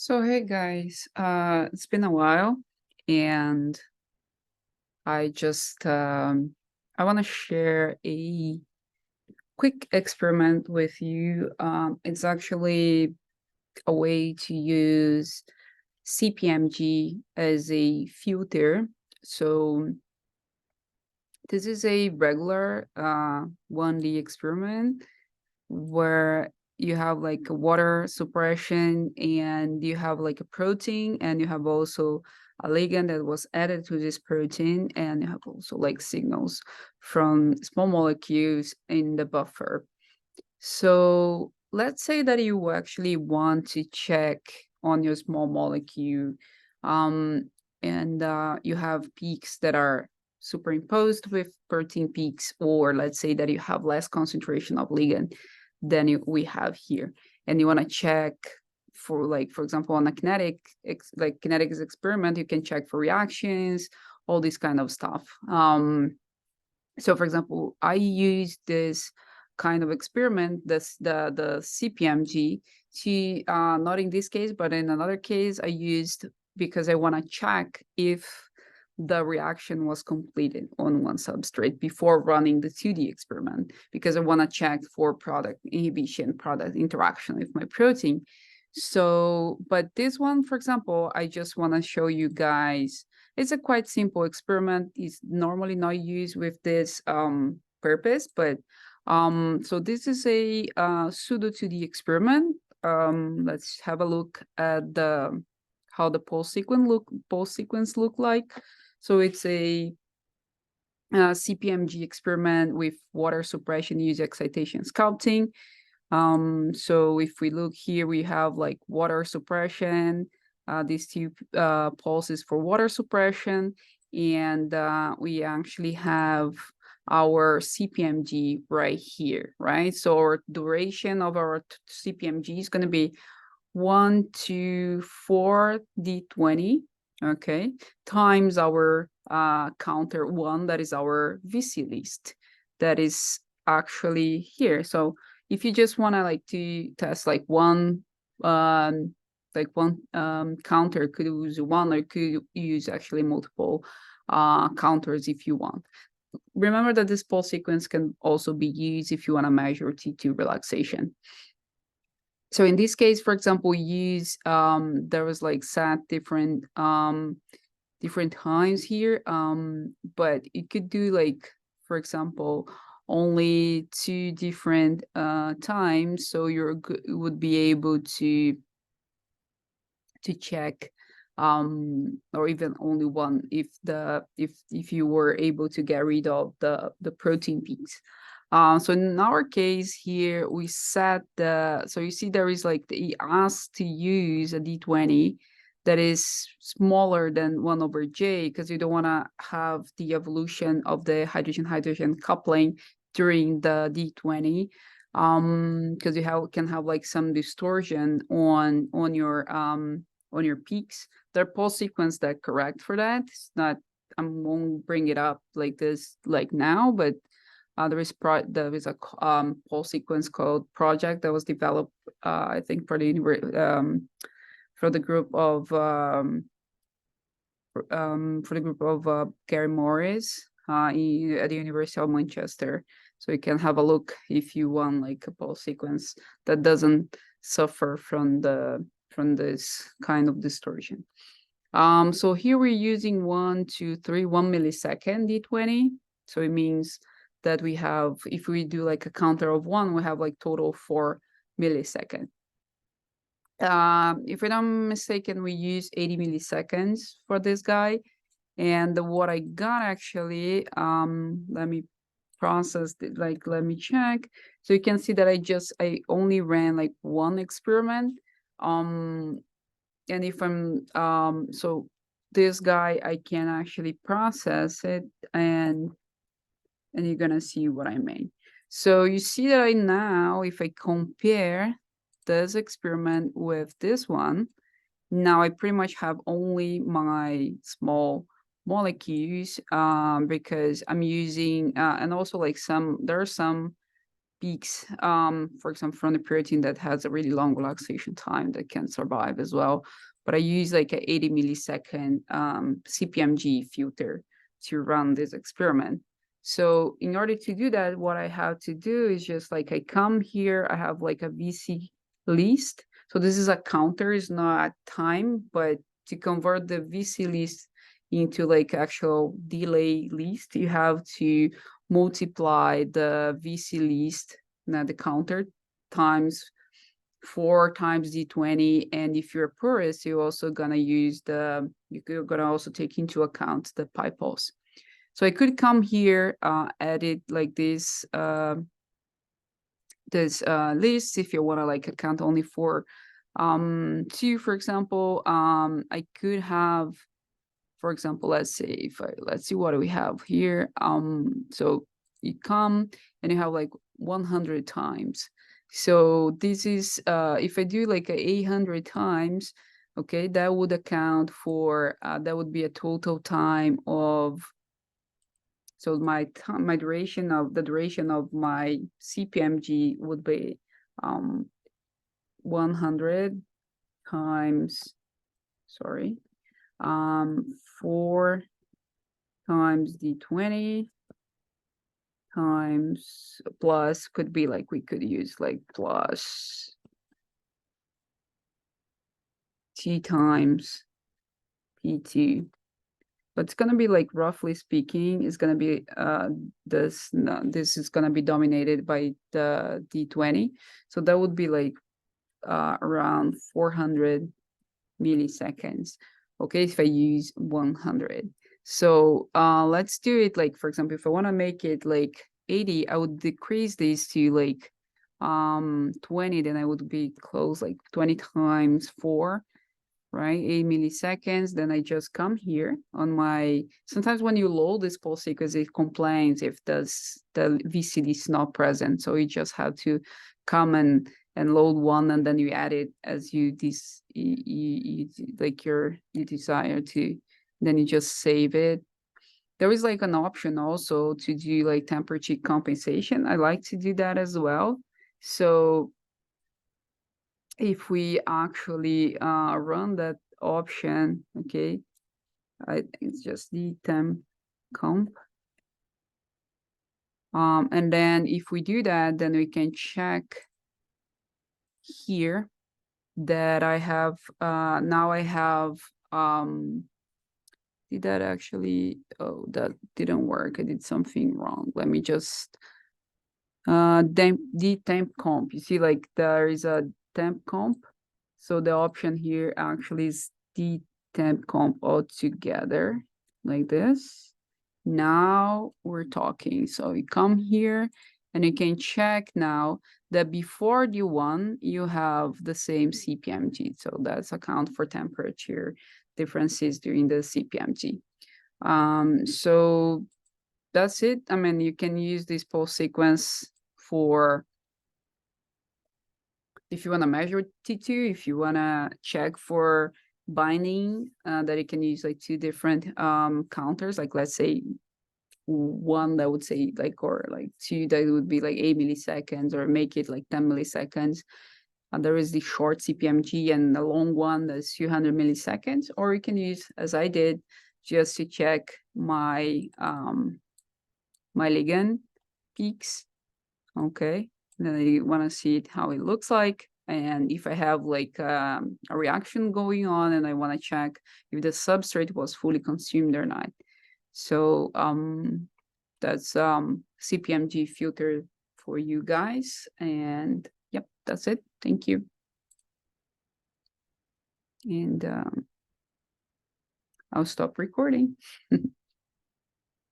So hey guys, it's been a while, and I just I want to share a quick experiment with you. It's actually a way to use CPMG as a filter. So this is a regular 1D experiment where you have like a water suppression, and you have like a protein, and you have also a ligand that was added to this protein, and you have also like signals from small molecules in the buffer. So let's say that you actually want to check on your small molecule, um, and you have peaks that are superimposed with protein peaks, or let's say that you have less concentration of ligand than we have here, and you want to check for, like, for example, on a kinetics experiment, you can check for reactions, all this kind of stuff. So for example, I use this kind of experiment, the CPMG, to not in this case, but in another case, I used because I want to check if the reaction was completed on one substrate before running the 2D experiment, because I want to check for product inhibition, product interaction with my protein. So, but this one, for example, I just want to show you guys, it's a quite simple experiment. It's normally not used with this purpose, but so this is a pseudo 2D experiment. Let's have a look at the how the pulse sequence look like. So it's a CPMG experiment with water suppression use excitation sculpting. So if we look here, we have like water suppression, these two pulses for water suppression, and we actually have our CPMG right here, right? So our duration of our CPMG is going to be 1 to 4 D20, okay, times our counter 1, that is our VC list, that is actually here. So if you just want to like to test like one counter, could use one, or could use actually multiple counters if you want. Remember that this pulse sequence can also be used if you want to measure T2 relaxation. So in this case, for example, use there was like set different times here, but you could do like, for example, only 2 different times, so you would be able to check, or even only one, if you were able to get rid of the protein peaks. So in our case here, we set so you see there is like the asked to use a D20 that is smaller than 1/J, because you don't want to have the evolution of the hydrogen-hydrogen coupling during the D20, because you can have like some distortion on your peaks. There are pulse sequence that correct for that. It's not, I won't bring it up like this like now, but there is a pulse sequence called Project that was developed, I think, for the group of Gary Morris at the University of Manchester. So you can have a look if you want like a pulse sequence that doesn't suffer from this kind of distortion. So here we're using 1 millisecond D20. So it means that we have, if we do like a counter of 1, we have like total 4 milliseconds. If I'm not mistaken, we use 80 milliseconds for this guy. And what I got actually, let me process it, like, let me check. So you can see that I only ran like one experiment. And if so this guy, I can actually process it, and you're gonna see what I mean. So you see that now, if I compare this experiment with this one, now I pretty much have only my small molecules, because I'm using, and also like there are some peaks, for example, from the protein that has a really long relaxation time that can survive as well. But I use like an 80 millisecond CPMG filter to run this experiment. So in order to do that, what I have to do is just like I come here, I have like a VC list. So this is a counter, it's not time, but to convert the VC list into like actual delay list, you have to multiply the VC list, now the counter, times 4 times D20. And if you're a purist, you're also gonna use you're gonna also take into account the pi pulse. So I could come here, edit like this list if you want to like account only for 2, for example. I could have, for example, let's see what do we have here. So you come and you have like 100 times. So this is if I do like 800 times, okay, that would account for that would be a total time of, so my duration of my CPMG would be 100 times, sorry, 4 times D20 times plus, could be like, we could use like plus T times P2. But it's gonna be like, roughly speaking, it's gonna be this is gonna be dominated by the D20. So that would be like around 400 milliseconds. Okay, if I use 100. So let's do it like, for example, if I want to make it like 80, I would decrease this to like 20, then I would be close like 20 times 4, right? 8 milliseconds. Then I just come here on my, sometimes when you load this pulse sequence, it complains if the VCD is not present. So you just have to come and load one, and then you add it as you like you desire to. Then you just save it. There is like an option also to do like temperature compensation. I like to do that as well. So if we actually run that option, okay, I think it's just the temp comp. And then if we do that, then we can check here that I have, now I have, did that actually, oh, that didn't work. I did something wrong. Let me just, the temp comp, you see like there is a temp comp. So the option here actually is the temp comp altogether, like this. Now we're talking. So you come here and you can check now that before D1, you have the same CPMG. So that's account for temperature differences during the CPMG. So that's it. I mean, you can use this pulse sequence for, if you want to measure T2, if you want to check for binding, that you can use like 2 different counters, like let's say one that would say like, or like 2 that would be like 8 milliseconds, or make it like 10 milliseconds. There is the short CPMG and the long one that's 200 milliseconds, or you can use, as I did, just to check my my ligand peaks. Okay, then I want to see it, how it looks like, and if I have like a reaction going on, and I want to check if the substrate was fully consumed or not. So that's CPMG filter for you guys, and yep, that's it. Thank you. And I'll stop recording.